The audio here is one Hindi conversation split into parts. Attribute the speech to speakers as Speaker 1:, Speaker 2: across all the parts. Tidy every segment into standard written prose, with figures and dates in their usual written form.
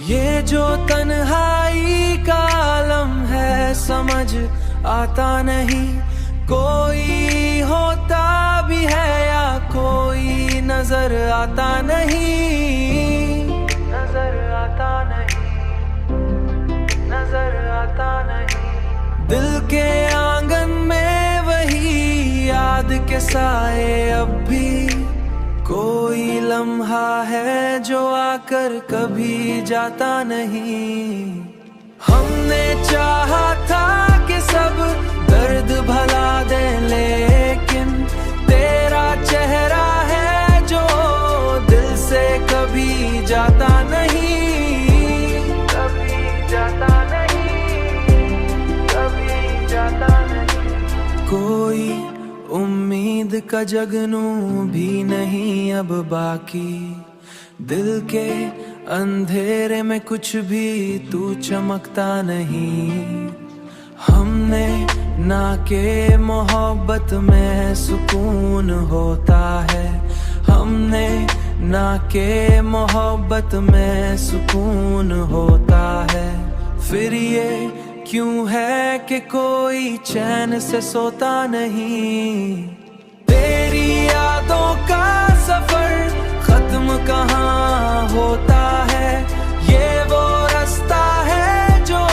Speaker 1: ये जो तन्हाई का आलम है समझ आता नहीं, कोई होता भी है या कोई नजर आता नहीं, नजर आता नहीं, नजर आता नहीं। दिल के आंगन में वही याद के साए अब भी, कोई लम्हा है जो आकर कभी जाता नहीं। हमने चाहा था कि सब दर्द भला दे, लेकिन तेरा चेहरा है जो दिल से कभी जाता नहीं, कभी जाता नहीं, कभी जाता नहीं। कोई उम्मीद का जगनू भी नहीं अब बाकी, दिल के अंधेरे में कुछ भी तू चमकता नहीं। हमने ना के मोहब्बत में सुकून होता है, हमने ना के मोहब्बत में सुकून होता है। फिर ये क्यों है कि कोई चैन से सोता नहीं। तेरी यादों का सफर खत्म कहाँ होता है, ये वो रास्ता है जो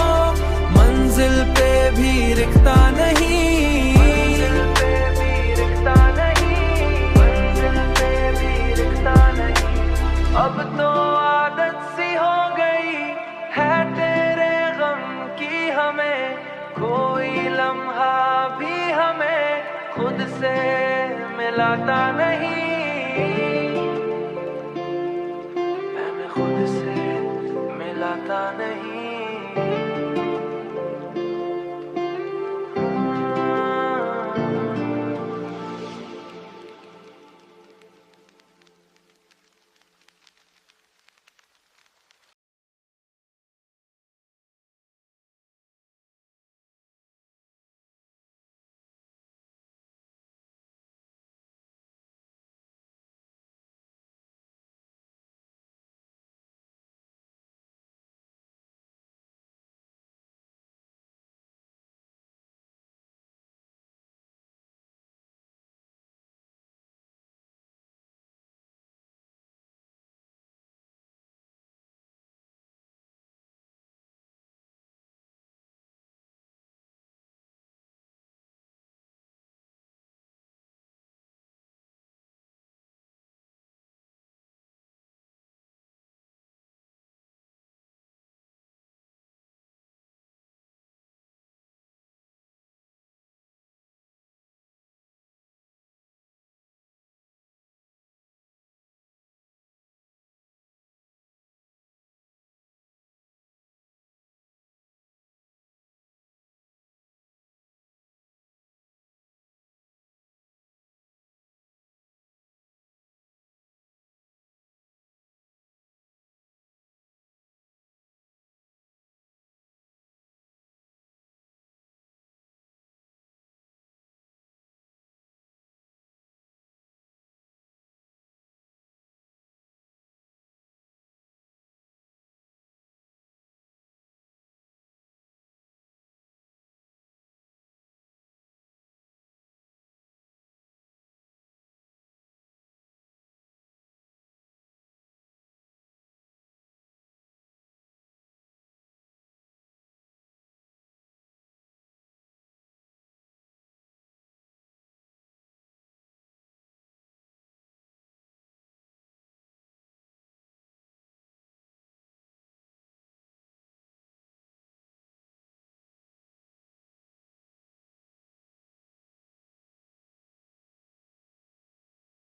Speaker 1: मंजिल पे भी रुकता नहीं, मंजिल पे भी रुकता नहीं, मंजिल पे भी रुकता नहीं। अब तो आदत सी हो गई है तेरे गम की हमें, कोई लम्हा भी हमें खुद से मिलाता नहीं, हमें खुद से मिलाता नहीं।